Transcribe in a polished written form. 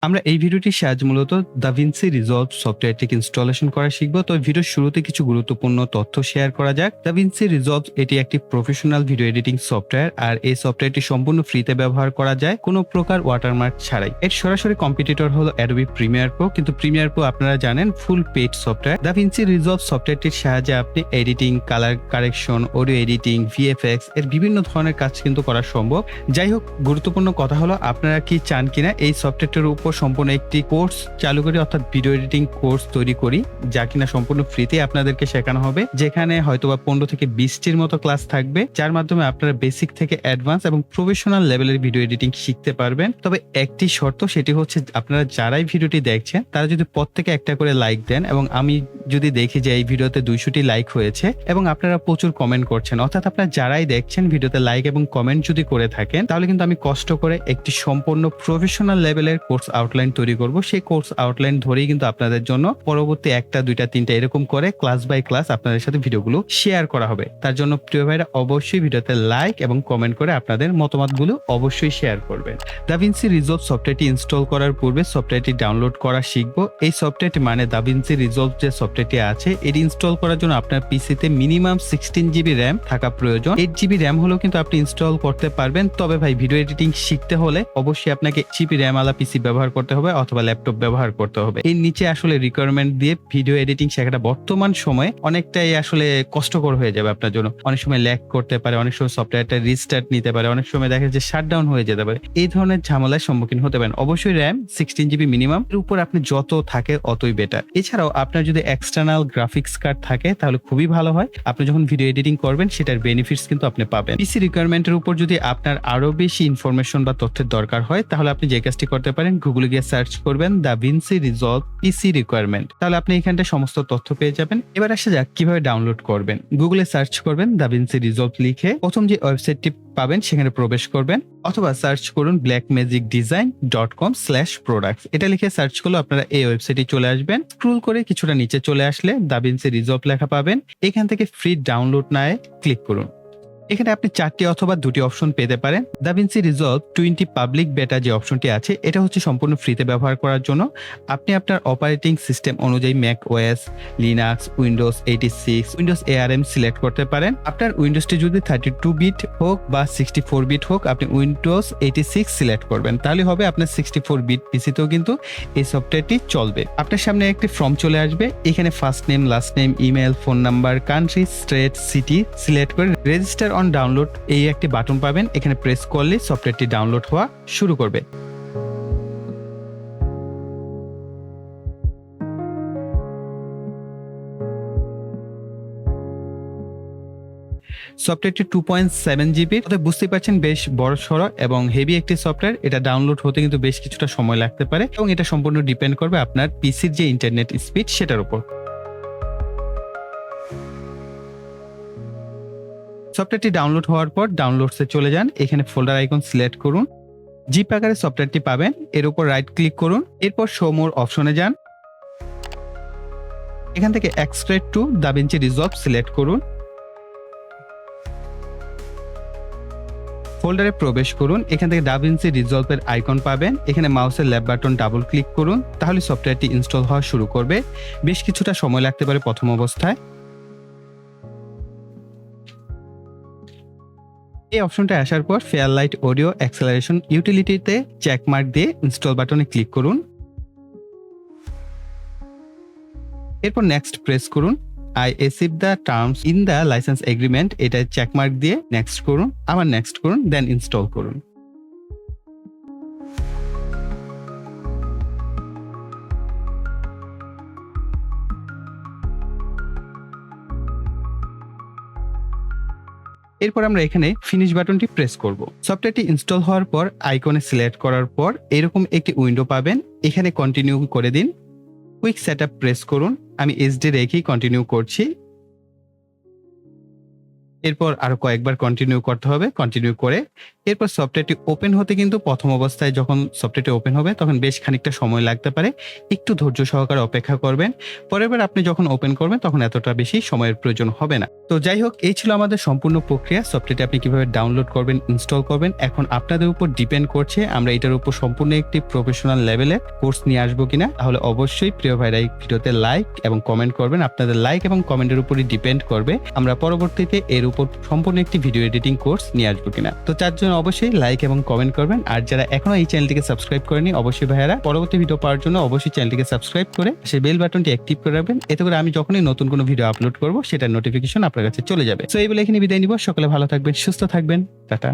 আমরা এই ভিডিওটির সাহায্যে মূলত DaVinci Resolve সফটওয়্যারটিকে ইনস্টলেশন করা শিখব। তো ভিডিওর শুরুতে কিছু গুরুত্বপূর্ণ তথ্য শেয়ার করা যাক। DaVinci Resolve এটি একটি প্রফেশনাল ভিডিও এডিটিং সফটওয়্যার, আর এই সফটওয়্যারটি সম্পূর্ণ ফ্রিতে ব্যবহার করা যায় কোনো প্রকার ওয়াটারমার্ক ছাড়াই। এর সরাসরি কম্পিটিটর হলো Adobe Premiere Pro, কিন্তু Premiere Pro আপনারা জানেন ফুল পেইড সফটওয়্যার। DaVinci Resolve সফটওয়্যারটির সাহায্যে আপনি editing, colour correction, audio editing, VFX এর বিভিন্ন ধরনের কাজ কিন্তু করা সম্ভব। যাই হোক, গুরুত্বপূর্ণ কথা হলো আপনারা কি চান কিনা এই সফটওয়্যারটির উপর সম্পূর্ণ একটি কোর্স চালু করি, অর্থাৎ ভিডিও এডিটিং কোর্স তৈরি করি, যা কিনা সম্পূর্ণ ফ্রিতে আপনাদেরকে শেখানো হবে, যেখানে হয়তোবা 15 থেকে 20টির মতো ক্লাস থাকবে, যার মাধ্যমে আপনারা বেসিক থেকে অ্যাডভান্স এবং প্রফেশনাল লেভেলের ভিডিও এডিটিং শিখতে পারবেন। তবে একটি শর্ত, সেটি হচ্ছে আপনারা যারাই ভিডিওটি দেখছেন তারা যদি প্রত্যেকে একটা করে লাইক দেন, এবং আমি যদি দেখি যে এই ভিডিওতে 200টি লাইক হয়েছে এবং আপনারা প্রচুর কমেন্ট করছেন, অর্থাৎ আপনারা যারাই দেখছেন ভিডিওতে লাইক এবং কমেন্ট যদি করে থাকেন, তাহলে কিন্তু আমি কষ্ট করে একটি সম্পূর্ণ প্রফেশনাল লেভেলের কোর্স আউটলাইন তৈরি করব। সেই কোর্স আউটলাইন ধরেই কিন্তু আপনাদের জন্য পরবর্তী 1টা 2টা 3টা এরকম করে ক্লাস বাই ক্লাস আপনাদের সাথে ভিডিওগুলো শেয়ার করা হবে। তার জন্য প্রিয় ভাইরা অবশ্যই ভিডিওতে লাইক এবং কমেন্ট করে আপনাদের মতামতগুলো অবশ্যই শেয়ার করবেন। DaVinci Resolve সফটওয়্যারটি ইনস্টল করার পূর্বে সফটওয়্যারটি ডাউনলোড করা শিখব। এই সফটওয়্যারটি মানে DaVinci Resolve যে সফটওয়্যারটি আছে, এটি ইনস্টল করার জন্য আপনার পিসিতে মিনিমাম 16GB র্যাম থাকা প্রয়োজন। 8GB র্যাম হলেও কিন্তু আপনি ইনস্টল করতে পারবেন। তবে ভাই, ভিডিও এডিটিং শিখতে হলে অবশ্যই আপনাকে জিবি র্যাম আলা পিসি ব্যবহার করতে হবে অথবা ল্যাপটপ ব্যবহার করতে হবে। এর নিচে আসলে রিকোয়ারমেন্ট দিয়ে ভিডিও এডিটিং শেখাটা বর্তমান সময়ে অনেকটাই আসলে কষ্টকর হয়ে যাবে আপনার জন্য। অনেক সময় ল্যাগ করতে পারে, অনেক সময় সফটওয়্যারটা রিস্টার্ট নিতে পারে, অনেক সময় দেখা যায় শাটডাউন হয়ে যেতে পারে। এই ধরনের ঝামেলার সম্মুখীন হতে পারেন। অবশ্যই র্যাম 16GB মিনিমাম, এর উপর আপনি যত থাকে অতই বেটার। এছাড়াও আপনার যদি এক্সটার্নাল গ্রাফিক্স কার্ড থাকে তাহলে খুবই ভালো হয়। আপনি যখন ভিডিও এডিটিং করবেন সেটার বেনিফিটস কিন্তু আপনি পাবেন। পিসি রিকোয়ারমেন্টের উপর যদি আপনার আরো বেশি ইনফরমেশন বা তথ্যের দরকার হয়, তাহলে আপনি যে কাজটি করতে পারেন, গুগলে গিয়ে সার্চ করবেন DaVinci Resolve পিসি রিকোয়ারমেন্ট, তাহলে আপনি এখানটা সমস্ত তথ্য পেয়ে যাবেন। এবার আসা যাক কিভাবে ডাউনলোড করবেন। গুগলে সার্চ করবেন DaVinci Resolve লিখে, প্রথম যে ওয়েবসাইটটি পাবেন সেখানে প্রবেশ করবেন, অথবা সার্চ করুন blackmagicdesign.com/products। এটা লিখে সার্চ করলে আপনারা এই ওয়েবসাইটে চলে আসবেন। স্ক্রল করে কিছুটা নিচে চলে আসলে DaVinci Resolve লেখা পাবেন। এখান থেকে ফ্রি ডাউনলোড নাও ক্লিক করুন। এখানে আপনি 4টি অথবা 2টি অপশন পেতে পারেন। DaVinci Resolve 20 পাবলিক বেটা যে অপশনটি আছে, এটা হচ্ছে সম্পূর্ণ ফ্রিতে ব্যবহার করার জন্য। আপনি আপনার অপারেটিং সিস্টেম অনুযায়ী Mac OS, Linux, Windows 86, Windows ARM select করতে পারেন। আপনার উইন্ডোজটি যদি 32 বিট হোক বা 64 বিট হোক, আপনি উইন্ডোজ 86 সিলেক্ট করবেন, তাহলে হবে আপনার 64 বিট পিসিতেও কিন্তু এই সফটওয়্যারটি চলবে। আপনার সামনে একটি ফর্ম চলে আসবে। এখানে first name, last name, email, phone number, country, state, city select করে রেজিস্টার অন ডাউনলোড এই একটি বাটন পাবেন। এখানে প্রেস করলে সফটওয়্যারটি ডাউনলোড হওয়া শুরু করবে। সফটওয়্যারটি 2.7GB, অর্থাৎ বুঝতেই পারছেন বেশ বড় সড়ো এবং হেভি একটি সফটওয়্যার। এটা ডাউনলোড হতে কিন্তু বেশ কিছুটা সময় লাগতে পারে, এবং এটা সম্পূর্ণ ডিপেন্ড করবে আপনার পিসির যে ইন্টারনেট স্পিড সেটার উপর। সফটওয়্যারটি ডাউনলোড হওয়ার পর ডাউনলোডসে চলে যান। এখানে ফোল্ডার আইকন সিলেক্ট করুন। জিপ আকারে সফটওয়্যারটি পাবেন, এর উপর রাইট ক্লিক করুন। এরপর শো মোর অপশনে যান। এখান থেকে extract two DaVinci Resolve select করুন। ফোল্ডারে প্রবেশ করুন। এখান থেকে DaVinci Resolve এর আইকন পাবেন। এখানে মাউসের লেফট বাটন ডাবল ক্লিক করুন, তাহলে সফটওয়্যারটি ইনস্টল হওয়া শুরু করবে। বেশ কিছুটা সময় লাগতে পারে প্রথম অবস্থায়। এই অপশনটা আসার পর ফেয়ারলাইট অডিও অ্যাক্সেলারেশন ইউটিলিটিতে চেকমার্ক দিয়ে ইনস্টল বাটনে ক্লিক করুন। এরপর নেক্সট প্রেস করুন। I accept the terms in the license agreement, এটা চেকমার্ক দিয়ে নেক্সট করুন, আবার নেক্সট করুন, দেন ইনস্টল করুন। এরপর আমরা এখানে ফিনিশ বাটনটি প্রেস করব। সফটওয়্যারটি ইনস্টল হওয়ার পর আইকনে সিলেক্ট করার পর এরকম একটি উইন্ডো পাবেন। এখানে কন্টিনিউ করে দিন। কুইক সেটআপ প্রেস করুন। আমি SD রেখেই কন্টিনিউ করছি। এরপর আরো কয়েকবার কন্টিনিউ করতে হবে। কন্টিনিউ করে এরপর সফটওয়্যারটি ওপেন হতে কিন্তু প্রথম অবস্থায় যখন সফটওয়্যারটি ওপেন হবে তখন বেশ খানিকটা সময় লাগতে পারে। একটু ধৈর্য সহকারে অপেক্ষা করবেন। পরের বার আপনি যখন ওপেন করবেন তখন এতটা বেশি সময়ের প্রয়োজন হবে না। তো যাই হোক, এই ছিল আমাদের সম্পূর্ণ প্রক্রিয়া। সফটওয়্যারটি আপনি কিভাবে ডাউনলোড করবেন, ইনস্টল করবেন, এখন আপনাদের উপর ডিপেন্ড করছে আমরা এটার উপর সম্পূর্ণ একটি প্রফেশনাল লেভেলের কোর্স নিয়ে আসবো কিনা। তাহলে অবশ্যই প্রিয় ভাইরা এই ভিডিওতে লাইক এবং কমেন্ট করবেন। আপনাদের লাইক এবং কমেন্টের উপরই ডিপেন্ড করবে আমরা পরবর্তীতে এর উপর সম্পূর্ণ একটি ভিডিও এডিটিং কোর্স নিয়ে আসবো কিনা। তো তার জন্য অবশ্যই লাইক এবং কমেন্ট করবেন। আর যারা এখনো এই চ্যানেলটিকে সাবস্ক্রাইব করেনি, অবশ্যই ভাইয়ারা পরবর্তী ভিডিও পাওয়ার জন্য অবশ্যই চ্যানেলটিকে সাবস্ক্রাইব করে সেই বেল বাটনটি অ্যাক্টিভ করে রাখবেন। এতে করে আমি যখনই নতুন কোনো ভিডিও আপলোড করবো সেটার নোটিফিকেশন আপনার কাছে চলে যাবে। সো এই বলে এখানে বিদায় নিব। সকলে ভালো থাকবেন, সুস্থ থাকবেন। টাটা।